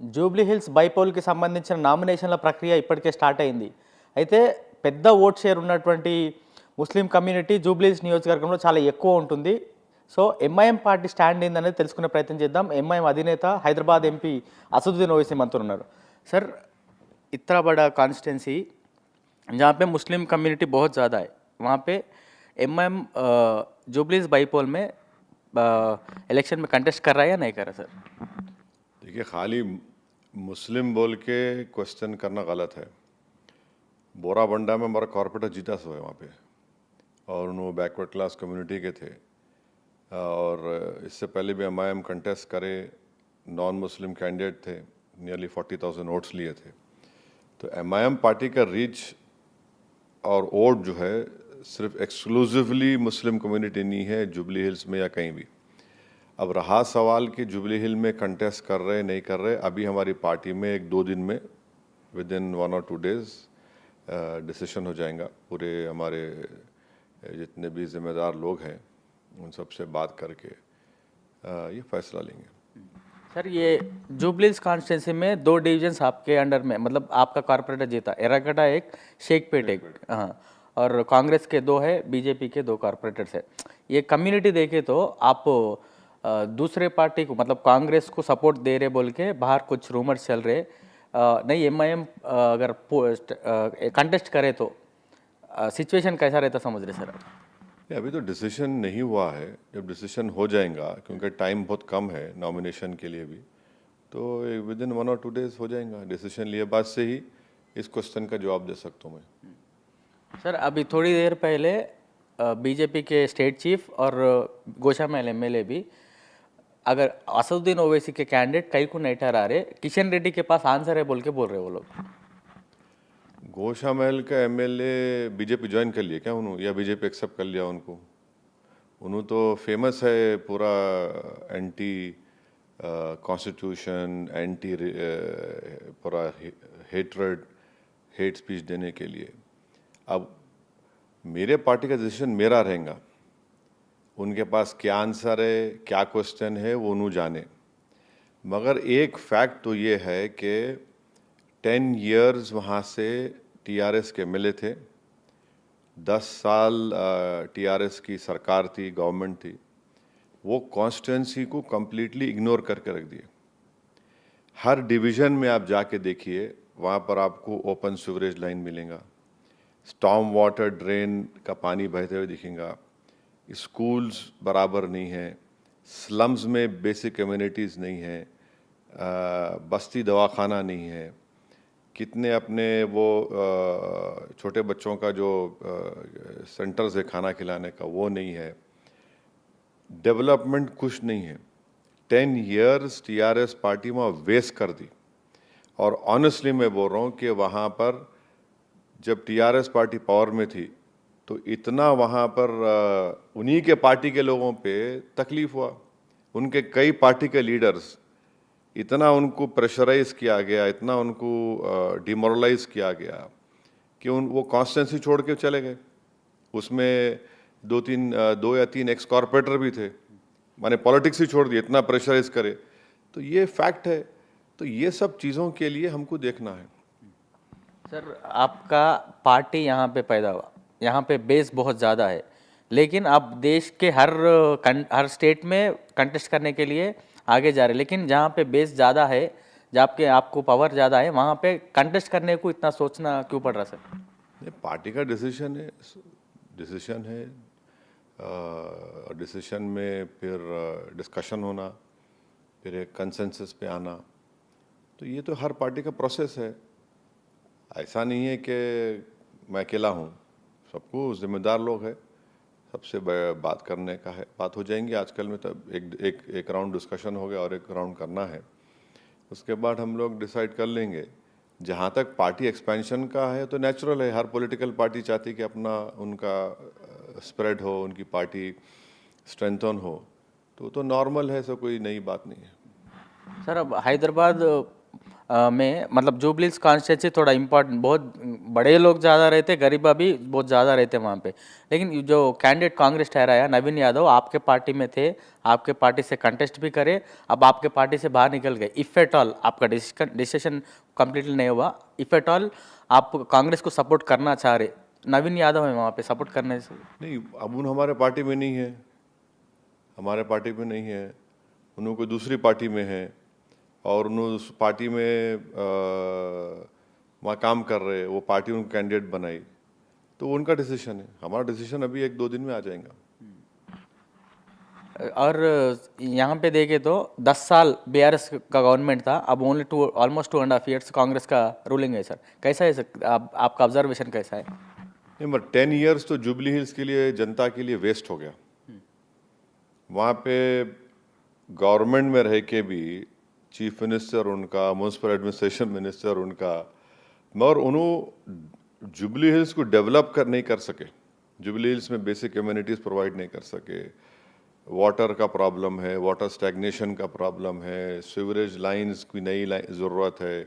Jubilee Hills బైపోల్కి సంబంధించిన నామినేషన్ల ప్రక్రియ ఇప్పటికే స్టార్ట్ అయింది. అయితే పెద్ద ఓట్ షేర్ ఉన్నటువంటి ముస్లిం కమ్యూనిటీ జూబ్లీ హిల్స్ నియోజకవర్గంలో చాలా ఎక్కువ ఉంటుంది. సో ఎంఐఎం పార్టీ స్టాండ్ ఏందనేది తెలుసుకునే ప్రయత్నం చేద్దాం. ఎంఐఎం అధినేత హైదరాబాద్ ఎంపీ असदुद्दीन ओवैसी మనతో ఉన్నారు. सर, इतना बड़ा कॉन्स्टिट्यूंसी जहाँ पे मुस्लिम कम्युनिटी बहुत ज़्यादा है, वहाँ पे एमआईएम जुबली हिल्स बाईपोल में इलेक्शन में कंटेस्ट कर रहा है या नहीं कर रहा सर? देखिए, खाली मुस्लिम बोल के क्वेश्चन करना गलत है। बोराबंडा में हमारा कॉर्पोरेटर जीता सो है वहाँ पे, और वो बैकवर्ड क्लास कम्युनिटी के थे, और इससे पहले भी एमआईएम कंटेस्ट करे, नॉन मुस्लिम कैंडिडेट थे, नियरली 40,000 वोट्स लिए थे। तो एमआईएम पार्टी का रीच और वोट जो है सिर्फ एक्सक्लूसिवली मुस्लिम कम्युनिटी नहीं है जुबली हिल्स में या कहीं भी। अब रहा सवाल कि जुबली हिल में कंटेस्ट कर रहे नहीं कर रहे, अभी हमारी पार्टी में 1-2 दिन में विद इन 1 और 2 डेज डिसीजन हो जाएगा। पूरे हमारे जितने भी जिम्मेदार लोग हैं उन सब से बात करके ये फैसला लेंगे। सर, ये जुबली हिल्स कॉन्स्टिट्यूंसी में 2 डिवीजन्स आपके अंडर में, मतलब आपका कॉर्पोरेटर जीता, एर्रागड्डा एक, शेखपेट एक, हाँ, और कांग्रेस के 2 है, बीजेपी के 2 कॉर्पोरेटर्स है। ये कम्युनिटी देखे तो आप दूसरे पार्टी को, मतलब कांग्रेस को सपोर्ट दे रहे बोल के बाहर कुछ रूमर्स चल रहे, नहीं एमआईएम अगर कंटेस्ट करे तो सिचुएशन कैसा रहता समझ रहे सर? अभी तो डिसीजन नहीं हुआ है। जब डिसीजन हो जाएगा, क्योंकि टाइम बहुत कम है नॉमिनेशन के लिए भी, तो विद इन 1 और 2 डेज हो जाएगा। डिसीजन लिए बाद से ही इस क्वेश्चन का जवाब दे सकता हूँ मैं। सर, अभी थोड़ी देर पहले बीजेपी के स्टेट चीफ और गोशामहल एमएलए भी, अगर असदुद्दीन ओवैसी के कैंडिडेट कई को नहीं ठहरा रहे, किशन रेड्डी के पास आंसर है बोल के बोल रहे वो लोग। गोशामहल का एमएलए बीजेपी ज्वाइन कर लिया क्या उन्होंने, या बीजेपी एक्सेप्ट कर लिया उनको? उन्होंने तो फेमस है पूरा एंटी कॉन्स्टिट्यूशन, एंटी पूरा हेट स्पीच देने के लिए। अब मेरे पार्टी का डिसीजन मेरा रहेगा, उनके पास क्या आंसर है, क्या क्वेश्चन है, वो उन्होंने जाने। मगर एक फैक्ट तो ये है कि 10 इयर्स वहाँ से टीआरएस के एमएलए थे, 10 साल टीआरएस की सरकार थी, गवर्नमेंट थी। वो कॉन्स्टिट्यूंसी को कम्प्लीटली इग्नोर करके रख दिए। हर डिवीज़न में आप जाके देखिए, वहाँ पर आपको ओपन सीवरेज लाइन मिलेगा, स्टॉर्म वाटर ड्रेन का पानी बहते हुए दिखेगा, स्कूल्स बराबर नहीं है, स्लम्स में बेसिक कम्युनिटीज़ नहीं है, बस्ती दवाखाना नहीं है, कितने अपने वो छोटे बच्चों का जो सेंटर्स है खाना खिलाने का, वो नहीं है। डेवलपमेंट कुछ नहीं है। 10 इयर्स टीआरएस पार्टी वहाँ वेस्ट कर दी। और ऑनेस्टली मैं बोल रहा हूँ कि वहाँ पर जब टीआरएस पार्टी पावर में थी तो इतना वहाँ पर उन्हीं के पार्टी के लोगों पे तकलीफ हुआ। उनके कई पार्टी के लीडर्स, इतना उनको प्रेशराइज किया गया, इतना उनको डिमोरलाइज किया गया कि वो कॉन्स्टिट्यूंसी छोड़ के चले गए। उसमें 2 या 3 एक्स कॉर्पोरेटर भी थे, माने पॉलिटिक्स ही छोड़ दिए, इतना प्रेशराइज करे। तो ये फैक्ट है। तो ये सब चीज़ों के लिए हमको देखना है। सर, आपका पार्टी यहाँ पे पैदा हुआ, यहाँ पे बेस बहुत ज़्यादा है, लेकिन आप देश के हर स्टेट में कंटेस्ट करने के लिए आगे जा रहे, लेकिन जहाँ पे बेस ज़्यादा है, जहाँ पे आपको पावर ज़्यादा है, वहाँ पे कंटेस्ट करने को इतना सोचना क्यों पड़ रहा सर? ये पार्टी का डिसीजन है। डिसीजन में फिर डिस्कशन होना, फिर एक कंसेंसस पे आना, तो ये तो हर पार्टी का प्रोसेस है। ऐसा नहीं है कि मैं अकेला हूँ, सबको जिम्मेदार लोग हैं, सबसे बात करने का है, बात हो जाएंगी। आजकल में तो एक राउंड डिस्कशन हो गया और एक राउंड करना है, उसके बाद हम लोग डिसाइड कर लेंगे। जहाँ तक पार्टी एक्सपेंशन का है तो नेचुरल है, हर पॉलिटिकल पार्टी चाहती कि अपना उनका स्प्रेड हो, उनकी पार्टी स्ट्रेंथन हो, तो नॉर्मल है, ऐसा कोई नई बात नहीं है। सर, अब हैदराबाद में मतलब जुबलीस कॉन्स्टिट्यूंसी थोड़ा इम्पोर्टेंट, बहुत बड़े लोग ज़्यादा रहते, गरीबा भी बहुत ज़्यादा रहते वहाँ पे। लेकिन जो कैंडिडेट कांग्रेस ठहराया नवीन यादव, आपके पार्टी में थे, आपके पार्टी से कंटेस्ट भी करे, अब आपके पार्टी से बाहर निकल गए। इफ़ एट ऑल आपका डिसीजन कम्प्लीटली नहीं हुआ, इफ़ एट ऑल आप कांग्रेस को सपोर्ट करना चाह रहे, नवीन यादव है वहाँ पे, सपोर्ट करने से नहीं, अब उन हमारे पार्टी में नहीं है, हमारे पार्टी में नहीं है, उन्होंने कोई दूसरी पार्टी में है और उन्होंने उस पार्टी में वहाँ काम कर रहे, वो पार्टी उनको कैंडिडेट बनाई, तो वो उनका डिसीजन है। हमारा डिसीजन अभी 1-2 दिन में आ जाएगा। और यहाँ पे देखें तो 10 साल बीआरएस का गवर्नमेंट था, अब ओनली ऑलमोस्ट 2.5 ईयर्स कांग्रेस का रूलिंग है सर। कैसा है सर, आपका ऑब्जर्वेशन कैसा है? नहीं, मगर 10 ईयर्स तो जुबली हिल्स के लिए, जनता के लिए वेस्ट हो गया। वहाँ पे गवर्नमेंट में रह के भी चीफ मिनिस्टर उनका, म्यूनसिपल एडमिनिस्ट्रेशन मिनिस्टर उनका, मगर उन्होंने जुबली हिल्स को डेवलप नहीं कर सके। जुबली हिल्स में बेसिक कम्युनिटीज़ प्रोवाइड नहीं कर सके। वाटर का प्रॉब्लम है, वाटर स्टैग्नेशन का प्रॉब्लम है, सीवरेज लाइंस की नई ज़रूरत है।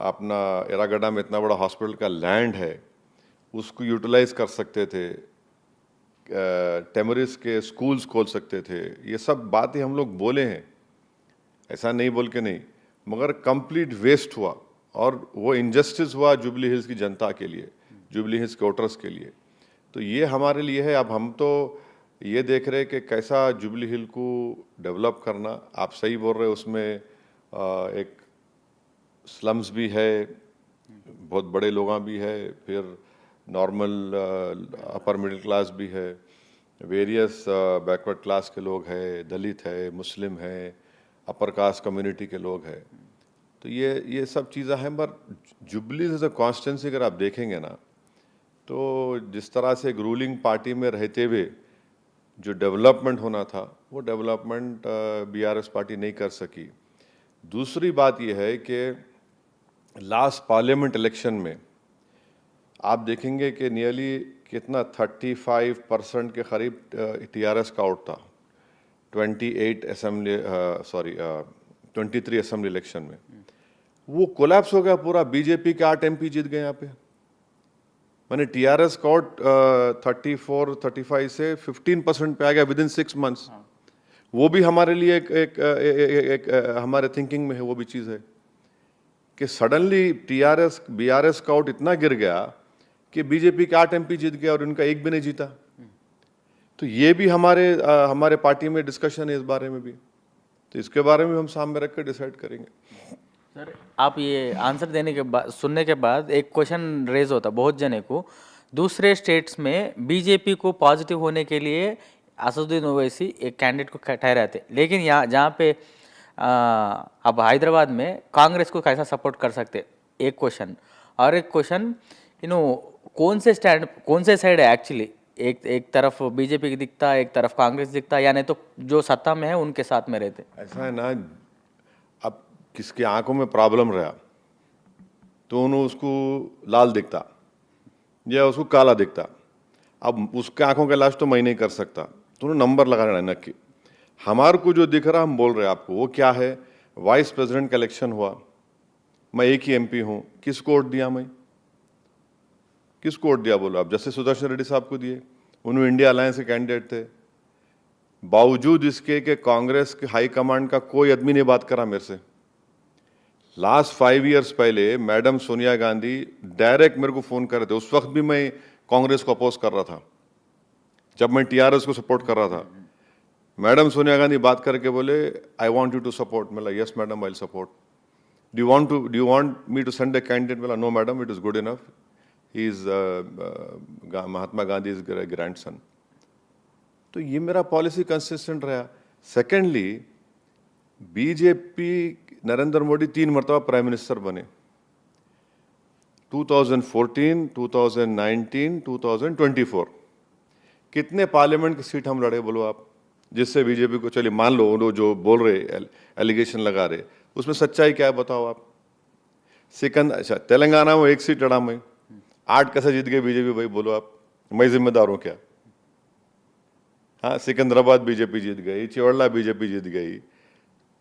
अपना एरागड्डा में इतना बड़ा हॉस्पिटल का लैंड है, उसको यूटिलाइज कर सकते थे, टेमरिस के स्कूल्स खोल सकते थे। ये सब बातें हम लोग बोले हैं, ऐसा नहीं बोल के नहीं, मगर कंप्लीट वेस्ट हुआ और वो इनजस्टिस हुआ जुबली हिल्स की जनता के लिए, जुबली हिल्स के वोटर्स के लिए। तो ये हमारे लिए है। अब हम तो ये देख रहे हैं कि कैसा जुबली हिल को डेवलप करना। आप सही बोल रहे हैं, उसमें एक स्लम्स भी है, बहुत बड़े लोग भी है, फिर नॉर्मल अपर मिडिल क्लास भी है, वेरियस बैकवर्ड क्लास के लोग हैं, दलित है, मुस्लिम है, अपर कास्ट कम्युनिटी के लोग हैं। तो ये सब चीज़ें हैं। पर जुबली एज अ कॉन्स्टिट्यूंसी अगर आप देखेंगे ना, तो जिस तरह से एक रूलिंग पार्टी में रहते हुए जो डेवलपमेंट होना था, वो डेवलपमेंट बीआरएस पार्टी नहीं कर सकी। दूसरी बात यह है कि लास्ट पार्लियामेंट इलेक्शन में आप देखेंगे कि नियरली कितना 35% के करीब टीआरएस का आउट था 23 असेंबली इलेक्शन में। वो कोलैप्स हो गया पूरा। बीजेपी के 8 एमपी जीत गए यहाँ पे। मैंने टीआरएस का आउट 34-35 से 15% पे आ गया विद इन 6 मंथ्स। वो भी हमारे लिए एक हमारे थिंकिंग में है, वो भी चीज़ है कि सडनली टीआरएस बीआरएस का आउट इतना गिर गया कि बीजेपी के 8 एमपी जीत गया और इनका एक भी नहीं जीता। तो ये भी हमारे पार्टी में डिस्कशन है इस बारे में भी, तो इसके बारे में हम सामने रख कर डिसाइड करेंगे। सर, आप ये आंसर देने के बाद, सुनने के बाद एक क्वेश्चन रेज होता बहुत जने को, दूसरे स्टेट्स में बीजेपी को पॉजिटिव होने के लिए असदुद्दीन ओवैसी एक कैंडिडेट को ठहराए थे, लेकिन यहाँ जहाँ पे अब हैदराबाद में कांग्रेस को कैसा सपोर्ट कर सकते, एक क्वेश्चन। और एक क्वेश्चन, कौन से साइड है एक्चुअली, एक तरफ बीजेपी की दिखता, एक तरफ कांग्रेस दिखता, या नहीं तो जो सत्ता में है उनके साथ में रहते। ऐसा है ना, अब किसके आंखों में प्रॉब्लम रहा तो उन्हें उसको लाल दिखता या उसको काला दिखता। अब उसके आंखों का इलाज तो मैं नहीं कर सकता, तो उन्हें नंबर लगा रहा है नक्की। हमारे को जो दिख रहा हम बोल रहे हैं आपको, वो क्या है? वाइस प्रेसिडेंट का इलेक्शन हुआ, मैं एक ही एमपी हूं, किसको वोट दिया? मैं किसको वोट दिया बोलो आप? जस्टिस सुदर्शन रेड्डी साहब को दिए, उन्होंने इंडिया अलायंस के कैंडिडेट थे। बावजूद इसके कि कांग्रेस के हाई कमांड का कोई आदमी नहीं बात करा मेरे से। लास्ट 5 इयर्स पहले मैडम सोनिया गांधी डायरेक्ट मेरे को फोन कर रहे थे। उस वक्त भी मैं कांग्रेस को अपोज कर रहा था, जब मैं टीआरएस को सपोर्ट कर रहा था। मैडम सोनिया गांधी बात करके बोले, I want you to support. मैं बोला, yes madam, I will support. Do you want me to send a candidate? बोला, no madam, it is good enough, he is Mahatma Gandhi is grandson. तो ये मेरा पॉलिसी कंसिस्टेंट रहा। सेकेंडली, बीजेपी नरेंद्र मोदी 3 मरतबा prime minister बने, 2014, 2019, 2024। कितने पार्लियामेंट की सीट हम लड़े बोलो आप, जिससे बीजेपी को, चलिए मान लो वो जो बोल रहे एलिगेशन लगा रहे, उसमें सच्चाई क्या है बताओ आप? अच्छा, तेलंगाना में 1 सीट लड़ा मैं, 8 कैसे जीत गए बीजेपी भाई बोलो आप? मैं जिम्मेदार हूं क्या? हाँ, सिकंदराबाद बीजेपी जीत गई, चिवड़ला बीजेपी जीत गई।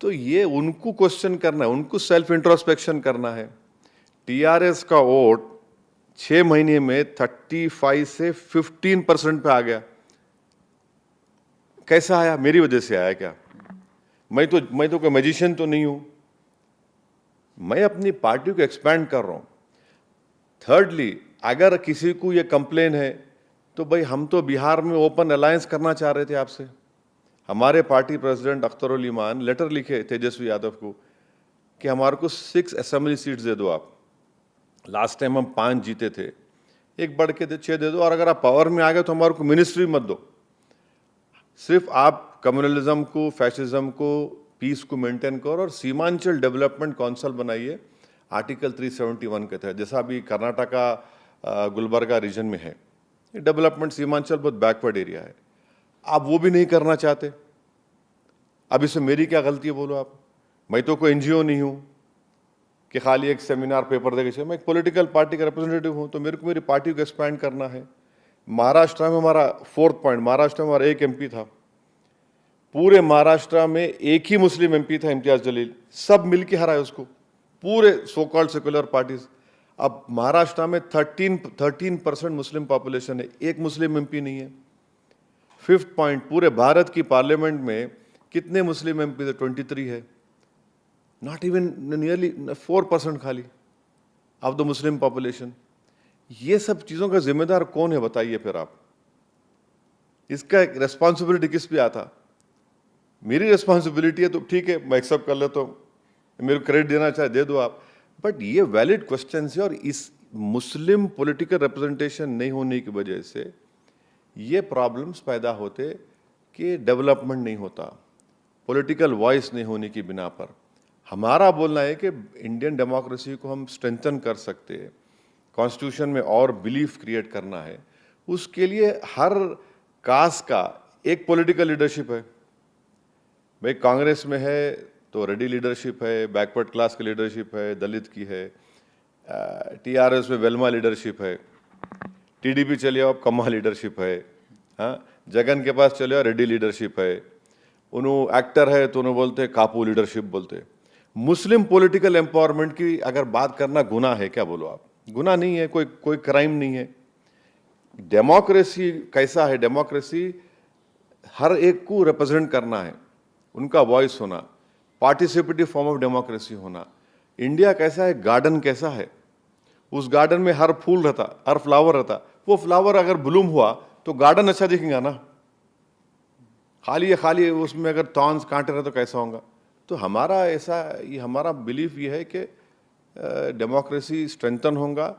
तो ये उनको क्वेश्चन करना है, उनको सेल्फ इंट्रोस्पेक्शन करना है। टीआरएस का वोट 6 महीने में 35 से 15% पे आ गया। कैसा आया? मेरी वजह से आया क्या? मैं तो कोई मैजिशियन तो नहीं हूं। मैं अपनी पार्टी को एक्सपैंड कर रहा हूं। थर्डली, अगर किसी को ये कंप्लेन है तो भाई हम तो बिहार में ओपन अलायंस करना चाह रहे थे आपसे। हमारे पार्टी प्रेसिडेंट अख्तरुल ईमान लेटर लिखे तेजस्वी यादव को कि हमारे को 6 असेंबली सीट्स दे दो आप। लास्ट टाइम हम 5 जीते थे, एक बढ़ के 6 दे दो, और अगर आप पावर में आ गए तो हमारे को मिनिस्ट्री मत दो। सिर्फ आप कम्युनलिज्म को, फैशिज्म को, पीस को मेंटेन करो और सीमांचल डेवलपमेंट काउंसिल बनाइए आर्टिकल 371 के तहत, जैसा अभी कर्नाटका गुलबर्गा रीजन में है। डेवलपमेंट सीमांचल बहुत बैकवर्ड एरिया है, आप वो भी नहीं करना चाहते। अब इसमें मेरी क्या गलती है बोलो आप? मैं तो कोई एनजीओ नहीं हूं कि खाली एक सेमिनार पेपर देके, मैं एक पॉलिटिकल पार्टी का रिप्रेजेंटेटिव हूं, तो मेरे को मेरी पार्टी को एक्सपैंड करना है। महाराष्ट्र में हमारा 4th पॉइंट, महाराष्ट्र में हमारा एक एमपी था, पूरे महाराष्ट्र में एक ही मुस्लिम एमपी था, इम्तियाज जलील, सब मिलके हराए उसको, पूरे सो कॉल्ड सेक्युलर पार्टीज। अब महाराष्ट्र में 13% मुस्लिम पॉपुलेशन है, एक मुस्लिम एमपी नहीं है। 5th पॉइंट, पूरे भारत की पार्लियामेंट में कितने मुस्लिम एमपी थे? 23 है, नॉट इवन नियरली 4% खाली ऑफ द मुस्लिम पॉपुलेशन। ये सब चीजों का जिम्मेदार कौन है बताइए फिर आप? इसका रेस्पॉन्सिबिलिटी किस पे आता? मेरी रेस्पॉन्सिबिलिटी है तो ठीक है, मैं एक्सेप्ट कर लेता हूँ, मेरे को क्रेडिट देना चाहे दे दो आप, बट ये वैलिड क्वेश्चन है। और इस मुस्लिम पॉलिटिकल रिप्रेजेंटेशन नहीं होने की वजह से ये प्रॉब्लम्स पैदा होते कि डेवलपमेंट नहीं होता, पॉलिटिकल वॉइस नहीं होने की बिना पर। हमारा बोलना है कि इंडियन डेमोक्रेसी को हम स्ट्रेंथन कर सकते हैं, कॉन्स्टिट्यूशन में और बिलीफ क्रिएट करना है, उसके लिए हर कास्ट का एक पॉलिटिकल लीडरशिप है। भाई कांग्रेस में है तो रेड्डी लीडरशिप है, बैकवर्ड क्लास की लीडरशिप है, दलित की है। टीआरएस में वेलमा लीडरशिप है। टीडीपी चले आओ, कम्मा लीडरशिप है। हाँ, जगन के पास चले आओ, रेड्डी लीडरशिप है। उन्होंने एक्टर है तो उन्हें बोलते हैं कापू लीडरशिप बोलते। मुस्लिम पॉलिटिकल एम्पावरमेंट की अगर बात करना गुनाह है क्या? बोलो आप, गुनाह नहीं है, कोई क्राइम नहीं है। डेमोक्रेसी कैसा है? डेमोक्रेसी हर एक को रिप्रेजेंट करना है, उनका वॉइस होना, पार्टिसिपेटिव फॉर्म ऑफ डेमोक्रेसी होना। इंडिया कैसा है? गार्डन कैसा है? उस गार्डन में हर फूल रहता, हर फ्लावर रहता। वो फ्लावर अगर ब्लूम हुआ तो गार्डन अच्छा दिखेगा ना। खाली उसमें अगर थॉर्न्स कांटे रहे तो कैसा होगा? तो हमारा ऐसा, ये हमारा बिलीफ ये है कि डेमोक्रेसी स्ट्रेंथन होगा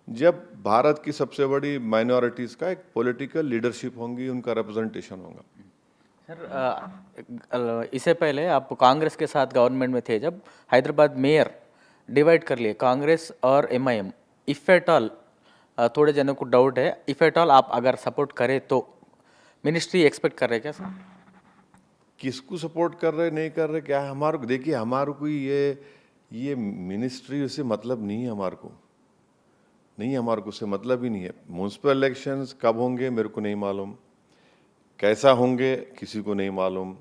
जब भारत की सबसे बड़ी माइनॉरिटीज़ का एक पॉलिटिकल लीडरशिप होंगी, उनका रिप्रेजेंटेशन होगा। सर, इससे पहले आप कांग्रेस के साथ गवर्नमेंट में थे, जब हैदराबाद मेयर डिवाइड कर लिए कांग्रेस और एमआईएम, इफ एट ऑल, थोड़े जनों को डाउट है, इफ एट ऑल आप अगर सपोर्ट करें तो मिनिस्ट्री एक्सपेक्ट कर रहे क्या सर? किसको सपोर्ट कर रहे नहीं कर रहे क्या है हमारे को? देखिए, हमारे को ये मिनिस्ट्री से मतलब नहीं है, हमारे को नहीं, हमारे को उससे मतलब ही नहीं है। म्यूनसिपल इलेक्शंस कब होंगे मेरे को नहीं मालूम, कैसा होंगे किसी को नहीं मालूम,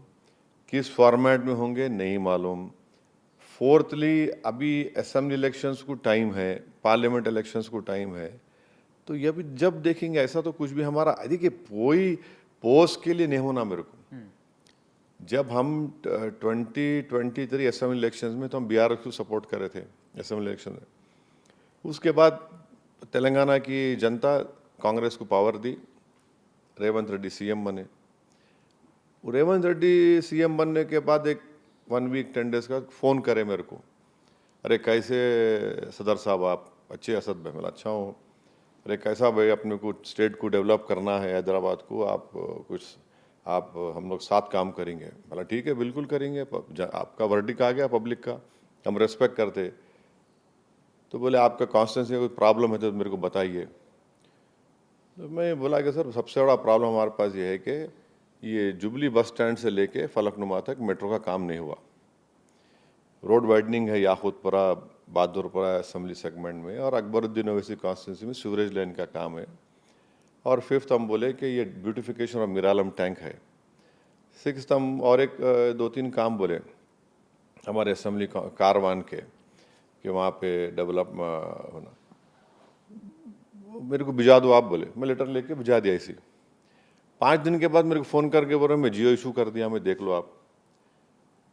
किस फॉर्मेट में होंगे नहीं मालूम। फोर्थली, अभी असेंबली इलेक्शंस को टाइम है, पार्लियामेंट इलेक्शंस को टाइम है, तो ये भी जब देखेंगे। ऐसा तो कुछ भी हमारा, देखिए, कोई पोस्ट के लिए नहीं होना मेरे को। जब हम 2023 असेंबली इलेक्शंस में तो हम बीआरएस को सपोर्ट कर रहे थे असेंबली इलेक्शन में। उसके बाद तेलंगाना की जनता कांग्रेस को पावर दी, रेवंत रेड्डी सीएम बने। रेवंत रेड्डी सीएम बनने के बाद एक 1 वीक 10 डेज का फ़ोन करे मेरे को, अरे कैसे सदर साहब आप? अच्छे असद भाई, मैं अच्छा हूँ। अरे कैसा भाई, अपने को स्टेट को डेवलप करना है, हैदराबाद को, आप हम लोग साथ काम करेंगे। बोला ठीक है, बिल्कुल करेंगे, आपका वर्डिक आ गया पब्लिक का, हम रेस्पेक्ट करते। तो बोले आपका कॉन्स्टिट्यूंसी में कोई प्रॉब्लम है तो मेरे को बताइए। तो मैं बोला कि सर, सबसे बड़ा प्रॉब्लम हमारे पास ये है कि ये जुबली बस स्टैंड से लेके फलकनुमा तक मेट्रो का काम नहीं हुआ। रोड वाइडनिंग है याकूतपुरा, बहादुरपुरा असेंबली सेगमेंट में, और अकबरुद्दीन ओवैसी कॉन्स्टिट्यूंसी में सीवरेज लाइन का काम है। और 5th हम बोले कि ये ब्यूटिफिकेशन ऑफ मिरालम टैंक है। 6th हम और एक 2-3 काम बोले। हमारे असेंबली कारवान के कि वहाँ पे डेवलप होना, मेरे को भिजा दो आप बोले, मैं लेटर लेके भिजा दिया इसी। 5 दिन के बाद मेरे को फ़ोन करके बोल रहे मैं जियो इशू कर दिया, मैं देख लो आप।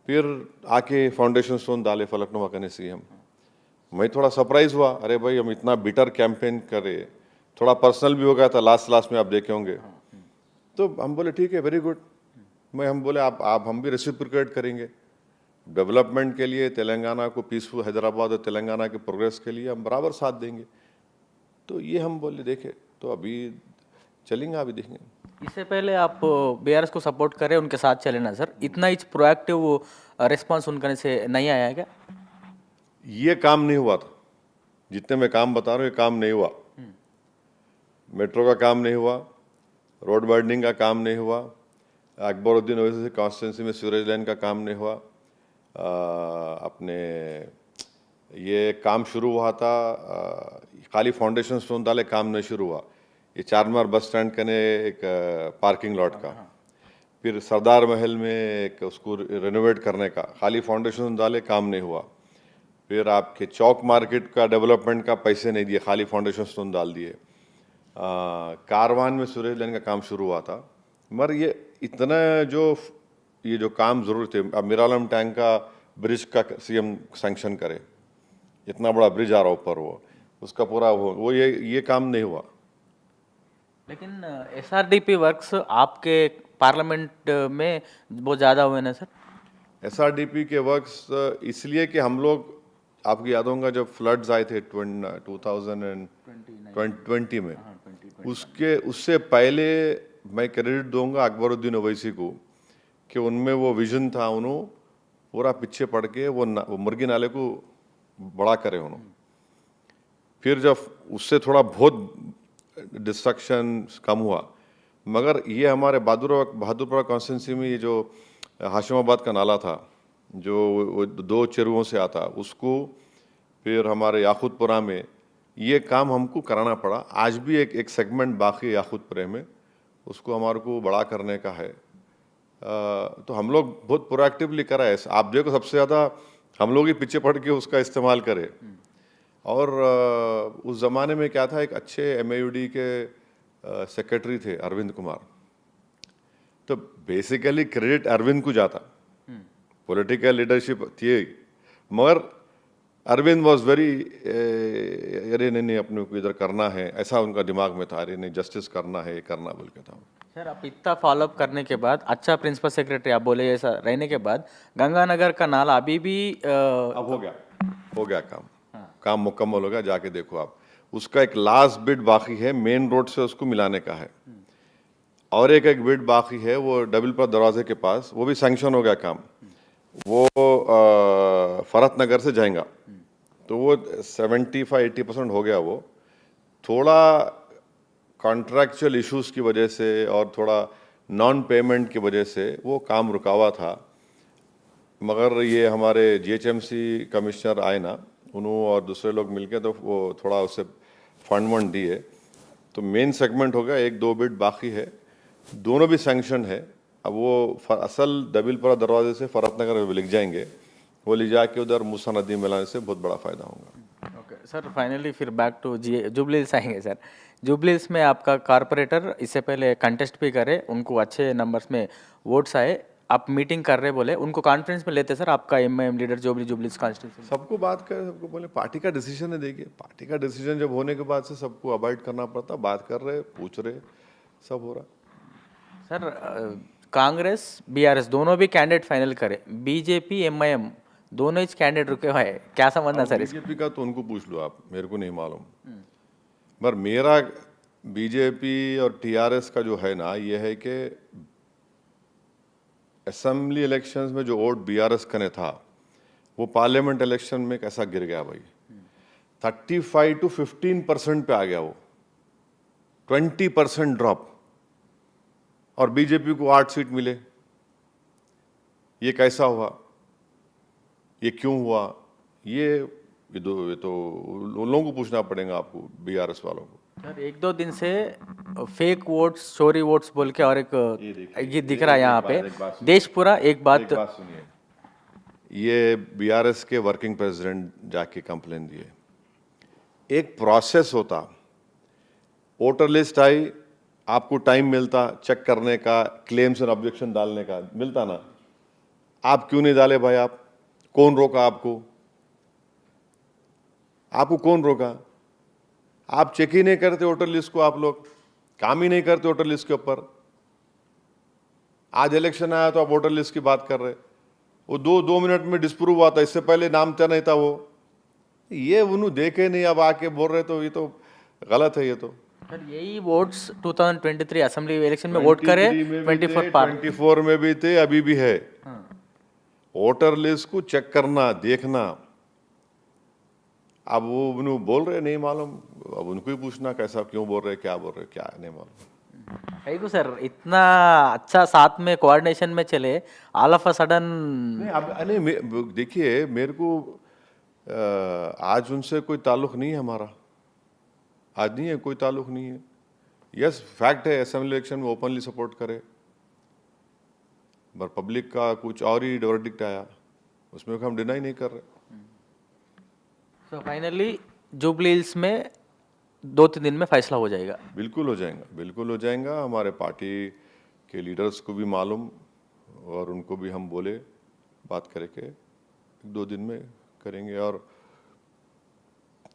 फिर आके फाउंडेशन स्टोन डाले फलकनुमा करने सीएम। मैं थोड़ा सरप्राइज हुआ, अरे भाई हम इतना बिटर कैंपेन करे, थोड़ा पर्सनल भी हो गया था लास्ट में, आप देखे होंगे। तो हम बोले ठीक है, वेरी गुड। हम बोले आप हम भी रेसिप्रोकेट करेंगे डेवलपमेंट के लिए, तेलंगाना को पीसफुल, हैदराबाद और तेलंगाना के प्रोग्रेस के लिए हम बराबर साथ देंगे। तो ये हम बोले देखे, तो अभी चलेंगे, अभी देखेंगे। इससे पहले आप बीआरएस को सपोर्ट करें, उनके साथ चले ना सर, इतना ही प्रोएक्टिव रिस्पांस उनके से नहीं आया है क्या? ये काम नहीं हुआ था, जितने मैं काम बता रहा हूँ ये काम नहीं हुआ। मेट्रो का काम नहीं हुआ, रोड वाइडनिंग का काम नहीं हुआ, अकबरुद्दीन ओवैसी कॉन्स्टिट्यूंसी में सीवरेज लाइन का काम नहीं हुआ, अपने ये काम शुरू हुआ था, खाली फाउंडेशन स्टोन डाले, काम नहीं शुरू हुआ। ये चारमीनार बस स्टैंड कने एक पार्किंग लॉट का, फिर सरदार महल में एक उसको रेनोवेट करने का, खाली फाउंडेशन डाले, काम नहीं हुआ। फिर आपके चौक मार्केट का डेवलपमेंट का पैसे नहीं दिए, खाली फाउंडेशन स्टोन डाल दिए। कारवान में सूरज लाइन का काम शुरू हुआ था, मगर ये इतना जो काम जरूर थे। अब मिरालम टैंक का ब्रिज का सीएम सैंक्शन करे, इतना बड़ा ब्रिज आ रहा ऊपर, वो उसका पूरा वो ये काम नहीं हुआ। लेकिन एसआरडीपी वर्क्स आपके पार्लियामेंट में बहुत ज़्यादा हुए ना सर? एसआरडीपी के वर्क्स इसलिए कि हम लोग, आपकी याद होगा जब फ्लड्स आए थे 2020 में, उससे पहले मैं क्रेडिट दूंगा अकबरुद्दीन ओवैसी को कि उनमें वो विजन था, उन्होंने पूरा पीछे पड़ के वो मुर्गी नाले को बड़ा करे उन्होंने। फिर जब उससे थोड़ा बहुत डिस्ट्रक्शन कम हुआ, मगर ये हमारे बहादुरपुरा कॉन्स्टिट्यूंसी में ये जो हाशिमाबाद का नाला था, जो 2 चेरुओं से आता, उसको फिर हमारे याकूतपुरा में ये काम हमको कराना पड़ा। आज भी एक सेगमेंट बाकी है याकूतपुरे में, उसको हमारे को बड़ा करने का है। तो हम लोग बहुत प्रोएक्टिवली करा है। आप देखो सबसे ज़्यादा हम लोग ही पीछे पड़ के उसका इस्तेमाल करें। और उस ज़माने में क्या था, एक अच्छे एमएयूडी के सेक्रेटरी थे अरविंद कुमार, तो बेसिकली क्रेडिट अरविंद को जाता, पॉलिटिकल लीडरशिप थी, मगर अरविंद वॉज वेरी, अरे नहीं अपने को इधर करना है, ऐसा उनका दिमाग में था, अरे नहीं जस्टिस करना है, करना बोल के था। सर आप इतना फॉलोअप करने के बाद, अच्छा प्रिंसिपल सेक्रेटरी आप बोले ऐसा रहने के बाद, गंगानगर का नाला अभी भी अब हो गया काम मुकम्मल हो गया, जाके देखो आप। उसका एक लास्ट बिट बाकी है, मेन रोड से उसको मिलाने का है, और एक बिट बाकी है वो डबलपुरा दरवाजे के पास, वो भी सैंक्शन हो गया काम। वो फरत नगर से जाएगा, तो वो 75-80% हो गया। वो थोड़ा कॉन्ट्रैक्चुअल इश्यूज की वजह से और थोड़ा नॉन पेमेंट की वजह से वो काम रुका हुआ था, मगर ये हमारे जीएचएमसी कमिश्नर आए ना, उन्होंने और दूसरे लोग मिलके तो वो थोड़ा उससे फंड दिए, तो मेन सेगमेंट हो गया। 1-2 बिट बाकी है, दोनों भी सैंक्शन है। अब वो असल दबिलपुरा दरवाजे से फरत नगर लिख जाएंगे, वो ले जाके उधर मूसा नदी मिलाने से बहुत बड़ा फायदा होगा। ओके सर, फाइनली फिर बैक टू जुबली हिल्स आएंगे सर। जुबली हिल्स में आपका कारपोरेटर इससे पहले कंटेस्ट भी करे, उनको अच्छे नंबर्स में वोट्स आए, आप मीटिंग कर रहे बोले, उनको कॉन्फ्रेंस में लेते सर आपका MIM leader jubilee hills constituency? सबको बात करें, सबको बोले पार्टी का डिसीजन है। देखिए पार्टी का डिसीजन जब होने के बाद से सबको अवॉइड करना पड़ता, बात कर रहे, पूछ रहे, सब हो रहा। सर कांग्रेस बीआरएस दोनों भी कैंडिडेट फाइनल करे, बीजेपी एमआईएम दोनों ही कैंडिडेट रुके हुए हैं, क्या समझना सर? बीजेपी का तो उनको पूछ लो आप, मेरे को नहीं मालूम। पर मेरा बीजेपी और टीआरएस का जो है ना, ये है कि असेंबली इलेक्शंस में जो वोट बीआरएस का ने था, वो पार्लियामेंट इलेक्शन में कैसा गिर गया भाई, 35 to 15% पे आ गया वो, 20% ड्रॉप, और बीजेपी को 8 सीट मिले। ये कैसा हुआ, ये क्यों हुआ? ये तो उन लोगों को पूछना पड़ेगा आपको, बीआरएस वालों को। सर 1-2 दिन से फेक वोट्स, चोरी वोट्स बोल के और एक ये दिख रहा है यहाँ पे, देश पूरा एक बात सुनिए, ये बीआरएस के वर्किंग प्रेसिडेंट जाके कंप्लेन दिए। एक प्रोसेस होता, वोटर लिस्ट आई, आपको टाइम मिलता चेक करने का, क्लेम्स और ऑब्जेक्शन डालने का, मिलता ना? आप क्यों नहीं डाले भाई? आप कौन रोका आपको? आपको कौन रोका? आप चेक ही नहीं करते वोटर लिस्ट को, आप लोग काम ही नहीं करते वोटर लिस्ट के ऊपर। आज इलेक्शन आया तो आप वोटर लिस्ट की बात कर रहे, वो दो मिनट में डिस्प्रूव हुआ था, इससे पहले नाम क्या नहीं था वो। ये उन्होंने देखे नहीं, अब आके बोल रहे, तो ये तो गलत है। ये तो सर यही वोट्स 2023 असेंबली इलेक्शन में वोट करे, 24 में भी थे, अभी भी है। वोटर लिस्ट को चेक करना, देखना। अब वो उन्होंने बोल रहे नहीं मालूम, अब उनको ही पूछना कैसा, क्यों बोल रहे, क्या बोल रहे, क्या नहीं मालूम। कहीं को सर इतना अच्छा साथ में कोऑर्डिनेशन में चले, ऑल ऑफ अ सडन। नहीं अब नहीं, देखिए मेरे को आज उनसे कोई ताल्लुक नहीं है हमारा, आज नहीं है, कोई ताल्लुक नहीं है। यस फैक्ट है, असेंबली इलेक्शन में ओपनली सपोर्ट करे, पर पब्लिक का कुछ और ही वर्डिक्ट आया, उसमें हम डिनाई नहीं कर रहे। सो फाइनली जुबली हिल्स में 2-3 दिन में फैसला हो जाएगा। बिल्कुल हो जाएगा, बिल्कुल हो जाएगा। हमारे पार्टी के लीडर्स को भी मालूम, और उनको भी हम बोले बात करके 1-2 दिन में करेंगे। और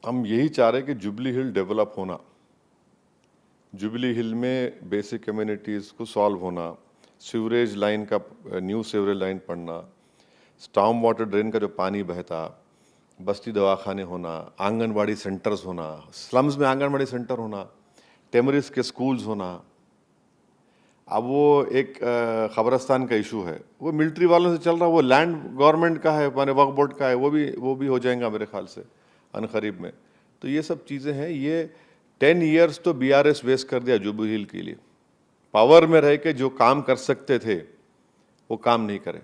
हम यही चाह रहे हैं कि जुबली हिल डेवलप होना, जुबली हिल में बेसिक कम्युनिटीज़ को सॉल्व होना, सीवरेज लाइन का न्यू सीवरेज लाइन पड़ना, स्टॉर्म वाटर ड्रेन का जो पानी बहता, बस्ती दवाखाने होना, आंगनवाड़ी सेंटर्स होना, स्लम्स में आंगनवाड़ी सेंटर होना, टेमरिस के स्कूल्स होना। अब वो एक खबरस्तान का इशू है, वो मिलिट्री वालों से चल रहा, वो लैंड गवर्नमेंट का है, माने वक्फ बोर्ड का है, वो भी हो जाएगा मेरे ख्याल से अनकरीब में। तो ये सब चीज़ें हैं। ये 10 ईयर्स तो बीआरएस वेस्ट कर दिया जुबली हिल के लिए। पावर में रह के जो काम कर सकते थे वो काम नहीं करे,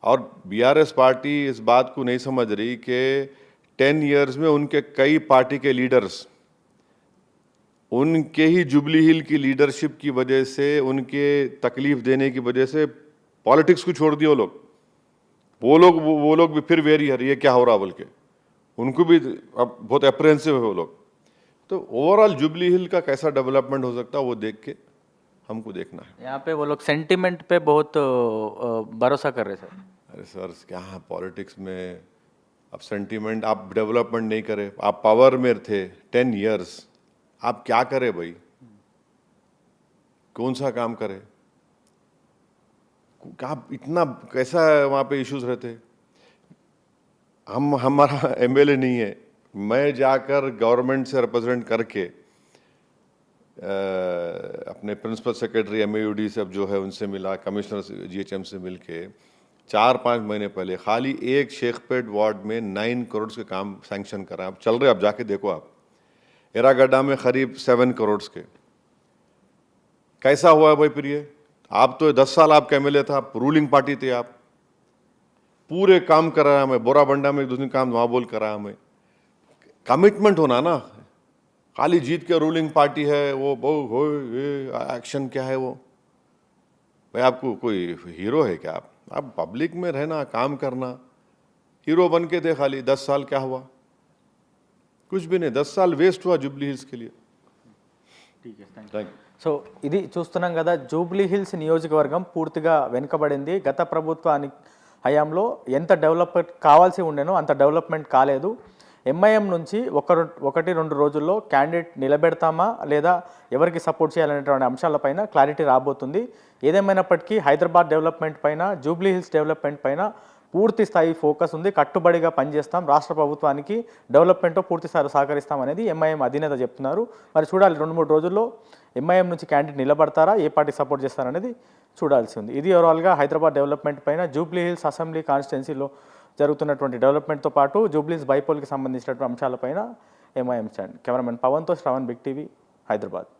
और बीआरएस पार्टी इस बात को नहीं समझ रही कि 10 ईयर्स में उनके कई पार्टी के लीडर्स, उनके ही जुबली हिल की लीडरशिप की वजह से, उनके तकलीफ देने की वजह से पॉलिटिक्स को छोड़ दिया वो लोग भी फिर वेरी है, ये क्या हो रहा बोल के, उनको भी अब बहुत अप्रेंसिव है वो लोग। तो ओवरऑल जुबली हिल का कैसा डेवलपमेंट हो सकता है वो देख के हमको देखना है। यहाँ पे वो लोग सेंटिमेंट पे बहुत भरोसा कर रहे सर। अरे सर क्या है पॉलिटिक्स में, अब सेंटिमेंट, आप डेवलपमेंट नहीं करे, आप पावर में थे 10 ईयर्स, आप क्या करे भाई, कौन सा काम करे, क्या इतना कैसा वहाँ पे इश्यूज रहते। हमारा एमएलए नहीं है, मैं जाकर गवर्नमेंट से रिप्रेजेंट करके अपने प्रिंसिपल सेक्रेटरी एमएयूडी से अब जो है उनसे मिला, कमिश्नर जीएचएम से मिलके 4-5 महीने पहले खाली एक शेखपेट वार्ड में 9 करोड़ के काम सैंक्शन करा, अब चल रहे, अब जाके देखो आप। एरागड्डा में करीब 7 करोड़ के। कैसा हुआ है भाई फिर ये? आप तो 10 साल आपका एमएलए था, रूलिंग पार्टी थे आप, पूरे काम करा हमें, बोराबंडा में 2 काम वहाँ बोल करा हमें। कमिटमेंट होना ना, खाली जीत के रूलिंग पार्टी है वो एक्शन क्या है वो भाई? आपको कोई हीरो है क्या? आप पब्लिक में रहना, काम करना। हीरो बन के थे खाली 10 साल, क्या हुआ? कुछ भी नहीं, 10 साल वेस्ट हुआ जुबली हिल्स के लिए। Thank you. సో ఇది చూస్తున్నాం కదా, జూబ్లీ హిల్స్ నియోజకవర్గం పూర్తిగా వెనుకబడింది. గత ప్రభుత్వానికి హయాంలో ఎంత డెవలప్మెంట్ కావాల్సి ఉండేనో అంత డెవలప్మెంట్ కాలేదు. ఎంఐఎం నుంచి 1-2 రోజుల్లో క్యాండిడేట్ నిలబెడతామా లేదా ఎవరికి సపోర్ట్ చేయాలనేటువంటి అంశాలపైన క్లారిటీ రాబోతుంది. ఏదేమైనప్పటికీ హైదరాబాద్ డెవలప్మెంట్ పైన, జూబ్లీ హిల్స్ డెవలప్మెంట్ పైన పూర్తి స్థాయి ఫోకస్ ఉంది. కట్టుబడిగా పనిచేస్తాం, రాష్ట్ర ప్రభుత్వానికి డెవలప్మెంట్లో పూర్తి స్థాయిలో సహకరిస్తామనేది ఎంఐఎం అధినేత చెప్తున్నారు. మరి చూడాలి 2-3 రోజుల్లో ఎంఐఎం నుంచి క్యాండిడేట్ నిలబడతారా, ఏ పార్టీ సపోర్ట్ చేస్తారనేది చూడాల్సి ఉంది. ఇది ఓవరాల్గా హైదరాబాద్ డెవలప్మెంట్ పైన, జూబ్లీ హిల్స్ అసెంబ్లీ కాన్స్టిట్యున్సీలో జరుగుతున్నటువంటి డెవలప్మెంట్తో పాటు జూబ్లీ హిల్స్ బైపోల్కి సంబంధించినటువంటి అంశాలపైన ఎంఐఎం స్టాండ్. కెమెరామెన్ పవన్తో శ్రవణ్, బిగ్ టీవీ, హైదరాబాద్.